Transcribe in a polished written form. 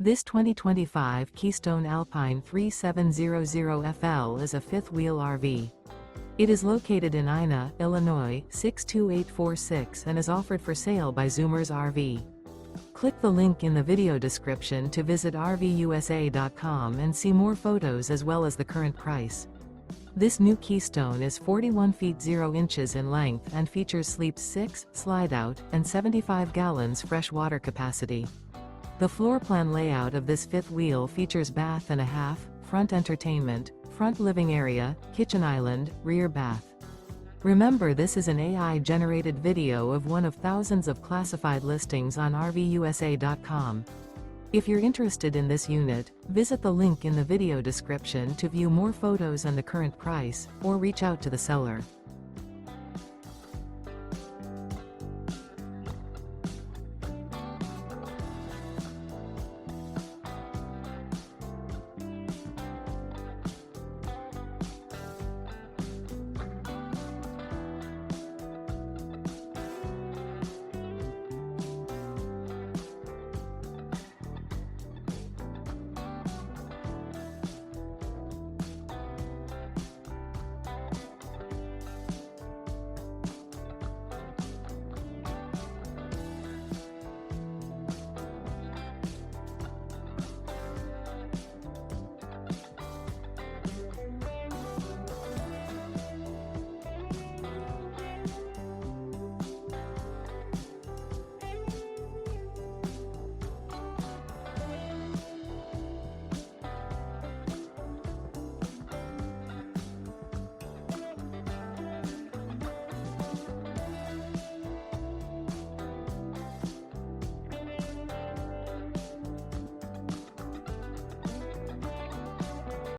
This 2025 Keystone Alpine 3700FL is a fifth-wheel RV. It is located in Ina, Illinois, 62846 and is offered for sale by Zoomers RV. Click the link in the video description to visit RVUSA.com and see more photos as well as the current price. This new Keystone is 41 feet 0 inches in length and features Sleep 6, Slideout, and 75 gallons fresh water capacity. The floor plan layout of this fifth wheel features bath and a half, front entertainment, front living area, kitchen island, rear bath. Remember, this is an AI-generated video of one of thousands of classified listings on RVUSA.com. If you're interested in this unit, visit the link in the video description to view more photos and the current price, or reach out to the seller.